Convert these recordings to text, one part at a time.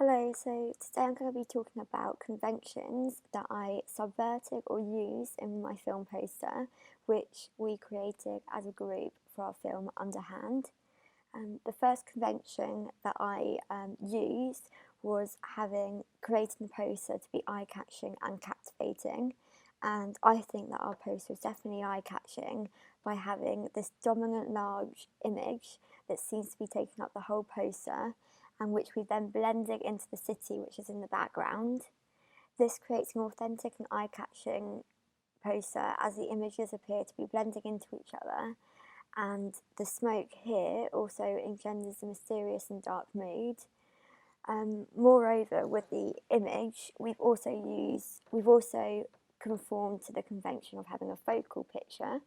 Hello, so today I'm going to be talking about conventions that I subverted or used in my film poster, which we created as a group for our film Underhand. The first convention that I used was creating the poster to be eye-catching and captivating, and I think that our poster was definitely eye-catching by having this dominant large image that seems to be taking up the whole poster, and which we then blended into the city which is in the background. This creates an authentic and eye-catching poster as the images appear to be blending into each other, and the smoke here also engenders a mysterious and dark mood. Moreover, with the image, we've also conformed to the convention of having a focal picture.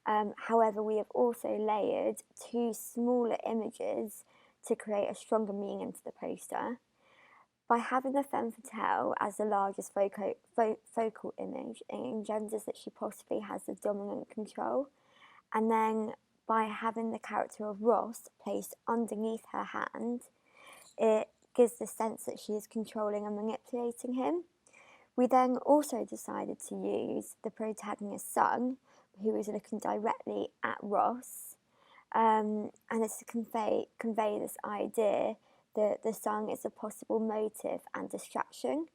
However, we have also layered two smaller images to create a stronger meaning into the poster. By having the femme fatale as the largest focal image, it engenders that she possibly has the dominant control. And then by having the character of Ross placed underneath her hand, it gives the sense that she is controlling and manipulating him. We then also decided to use the protagonist's son, who is looking directly at Ross, and it's to convey this idea that the son is a possible motive and distraction.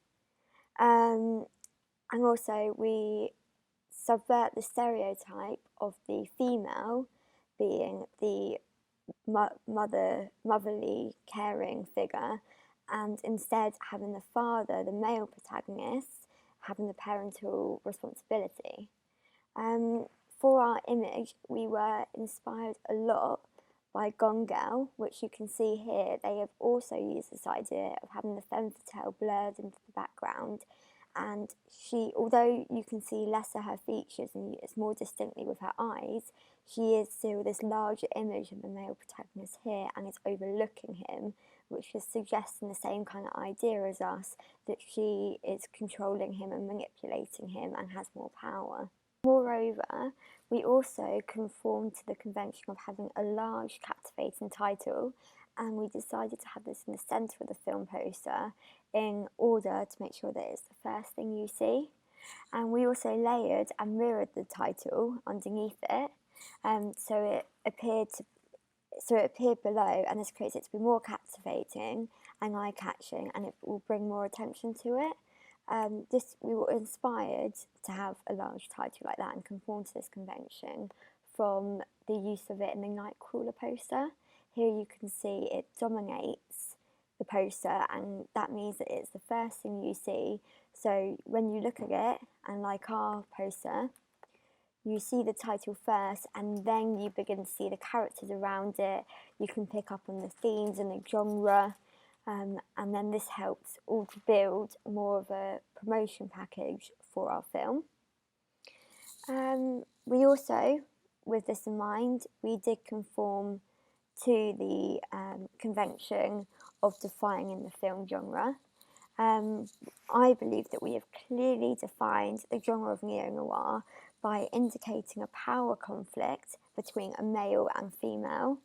And also we subvert the stereotype of the female being the motherly caring figure, and instead having the father, the male protagonist, having the parental responsibility. For our image, we were inspired a lot by Gone Girl, which you can see here. They have also used this idea of having the femme fatale blurred into the background, and although you can see less of her features and it's more distinctly with her eyes, she is still this larger image of the male protagonist here and is overlooking him, which is suggesting the same kind of idea as us, that she is controlling him and manipulating him and has more power. Moreover, we also conformed to the convention of having a large captivating title, and we decided to have this in the centre of the film poster in order to make sure that it's the first thing you see. And we also layered and mirrored the title underneath it, so it appeared below, and this creates it to be more captivating and eye-catching, and it will bring more attention to it. We were inspired to have a large title like that and conform to this convention from the use of it in the Nightcrawler poster. Here you can see it dominates the poster, and that means that it's the first thing you see. So when you look at it, and like our poster, you see the title first, and then you begin to see the characters around it. You can pick up on the themes and the genre, and then this helps all to build more of a promotion package for our film. We also, with this in mind, we did conform to the convention of defining the film genre. I believe that we have clearly defined the genre of Neo Noir by indicating a power conflict between a male and female.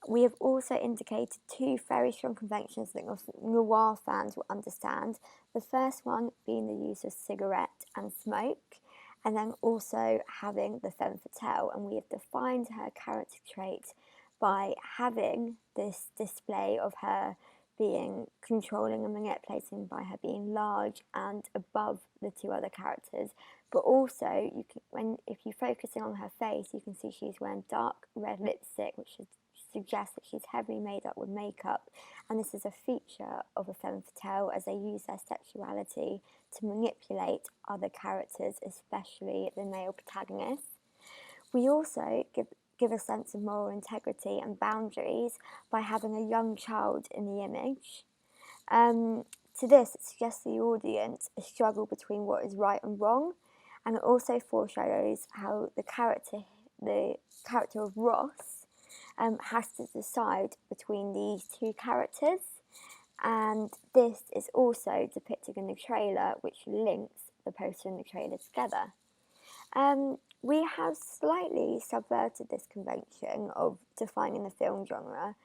We have also indicated two very strong conventions that noir fans will understand. The first one being the use of cigarette and smoke, and then also having the femme fatale. And we have defined her character trait by having this display of her being controlling and manipulating, by her being large and above the two other characters. But also, if you focus in on her face, you can see she's wearing dark red lipstick, which suggests that she's heavily made up with makeup, and this is a feature of a femme fatale, as they use their sexuality to manipulate other characters, especially the male protagonists. We also give a sense of moral integrity and boundaries by having a young child in the image. To this, it suggests to the audience a struggle between what is right and wrong, and it also foreshadows how the character of Ross has to decide between these two characters, and this is also depicted in the trailer, which links the poster and the trailer together. We have slightly subverted this convention of defining the film genre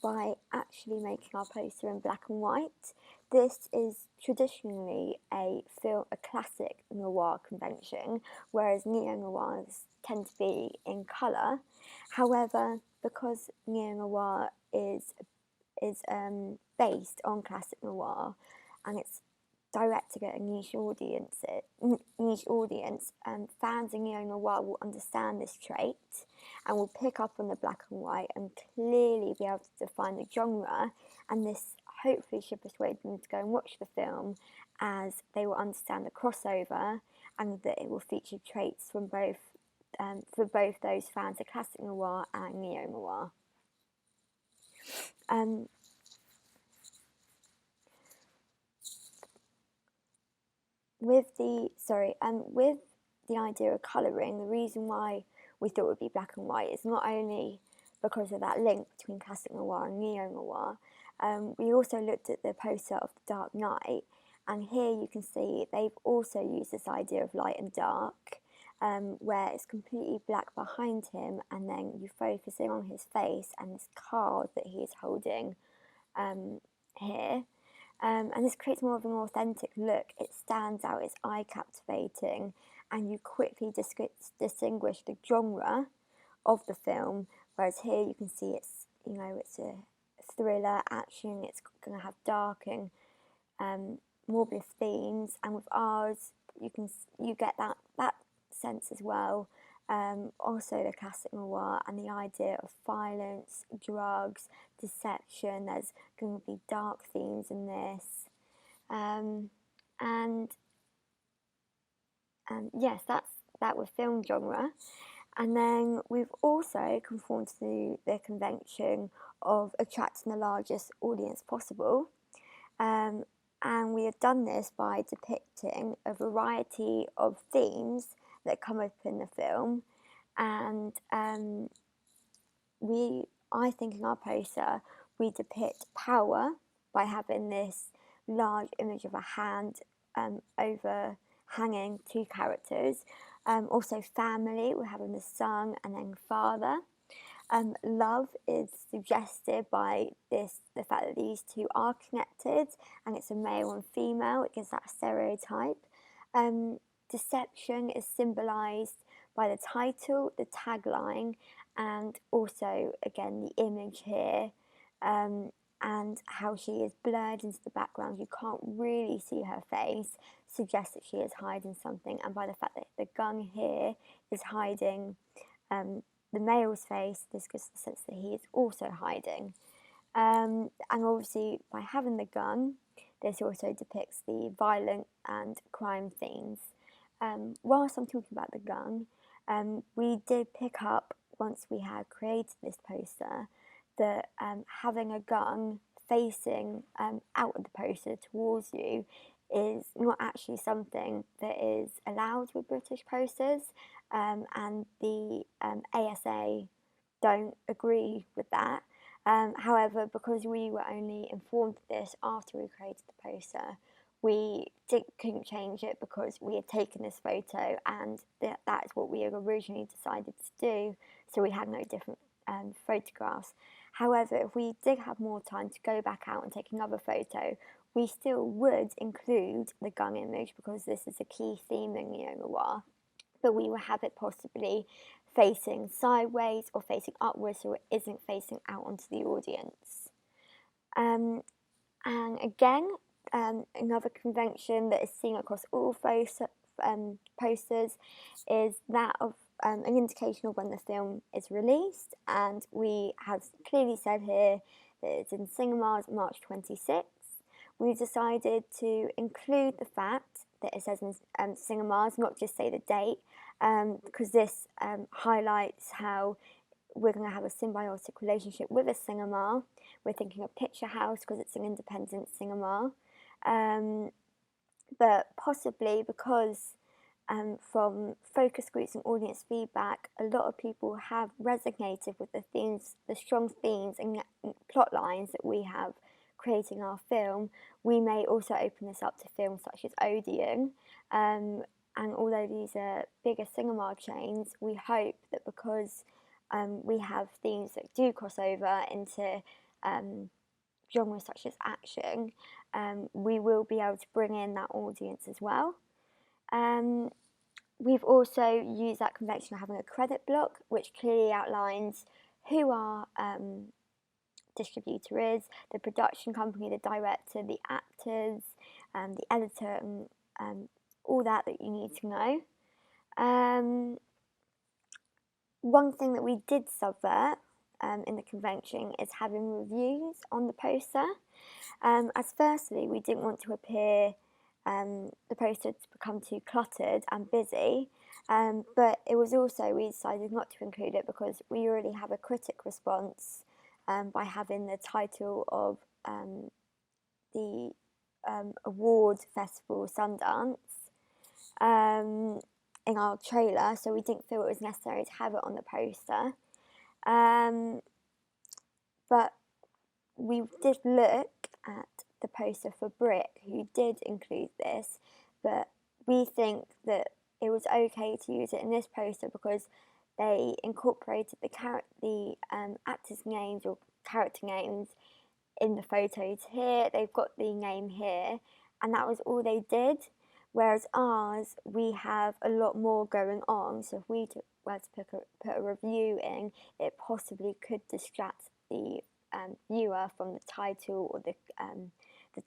by actually making our poster in black and white. This is traditionally a classic noir convention, whereas neo-noirs tend to be in colour. However, because neo-noir is based on classic noir and it's directed at a niche audience, fans in neo-noir will understand this trait and will pick up on the black and white and clearly be able to define the genre, and this hopefully should persuade them to go and watch the film, as they will understand the crossover and that it will feature traits from both for both those fans of classic noir and neo-noir. With the idea of colouring, the reason why we thought it would be black and white is not only because of that link between classic noir and neo-noir. We also looked at the poster of The Dark Knight, and here you can see they've also used this idea of light and dark, where it's completely black behind him, and then you focus in on his face and this card that he is holding here. And this creates more of an authentic look. It stands out, it's eye captivating, and you quickly distinguish the genre of the film. Whereas here you can see it's a thriller, action. It's going to have dark and morbid themes, and with ours you get that sense as well. Also the classic noir and the idea of violence, drugs, deception. There's going to be dark themes in this, and yes, that with film genre. And then we've also conformed to the convention of attracting the largest audience possible. And we have done this by depicting a variety of themes that come up in the film. And I think in our poster, we depict power by having this large image of a hand overhanging two characters. Also family, we're having the son and then father. Love is suggested by the fact that these two are connected, and it's a male and female. It gives that stereotype. Deception is symbolised by the title, the tagline, and also again the image here, and how she is blurred into the background. You can't really see her face, suggests that she is hiding something, and by the fact that the gun here is hiding the male's face, this gives the sense that he is also hiding. And obviously by having the gun, this also depicts the violent and crime themes. Whilst I'm talking about the gun, we did pick up, once we had created this poster, that having a gun facing out of the poster towards you is not actually something that is allowed with British posters, and the ASA don't agree with that. However, because we were only informed of this after we created the poster, we couldn't change it because we had taken this photo, and that is what we had originally decided to do, so we had no different photographs. However, if we did have more time to go back out and take another photo, we still would include the gun image because this is a key theme in Neo Noir, but we would have it possibly facing sideways or facing upwards so it isn't facing out onto the audience. And again, another convention that is seen across all posters is that of an indication of when the film is released, and we have clearly said here that it's in cinemas March 26th. We've decided to include the fact that it says in cinemas, not just say the date, because this highlights how we're going to have a symbiotic relationship with a cinema. We're thinking of Picture House because it's an independent cinema, but possibly because from focus groups and audience feedback, a lot of people have resonated with the themes, the strong themes and plot lines that we have creating our film. We may also open this up to films such as Odeon, and although these are bigger cinema chains, we hope that because we have themes that do cross over into genres such as action, we will be able to bring in that audience as well. We've also used that convention of having a credit block, which clearly outlines who our distributor is, the production company, the director, the actors, the editor, and all that you need to know. One thing that we did subvert in the convention is having reviews on the poster. As firstly, we didn't want to appear the poster to become too cluttered and busy, but it was also, we decided not to include it because we already have a critic response by having the title of the award festival Sundance in our trailer, so we didn't feel it was necessary to have it on the poster. But we did look at the poster for Brick, who did include this, but we think that it was okay to use it in this poster because they incorporated the actors' names or character names in the photos here. They've got the name here, and that was all they did. Whereas ours, we have a lot more going on. So if we were to put a review in, it possibly could distract the viewer from the title or the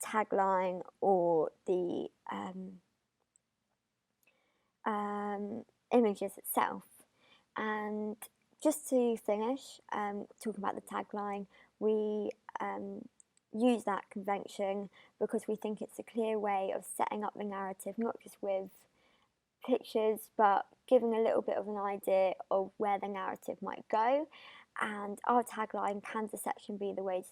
tagline or the images itself. And just to finish talking about the tagline, we use that convention because we think it's a clear way of setting up the narrative, not just with pictures, but giving a little bit of an idea of where the narrative might go. And our tagline, "Can deception be the way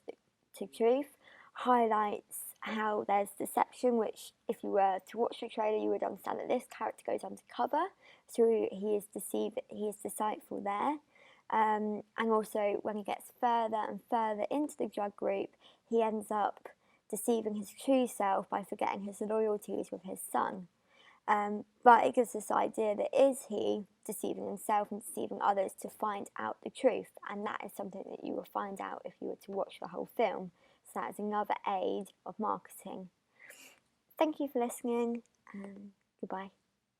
to truth?" highlights how there's deception, which if you were to watch the trailer, you would understand that this character goes undercover, so he is deceitful there. And also when he gets further and further into the drug group, he ends up deceiving his true self by forgetting his loyalties with his son. But it gives this idea that is he deceiving himself and deceiving others to find out the truth, and that is something that you will find out if you were to watch the whole film. So that is another aid of marketing. Thank you for listening, and goodbye.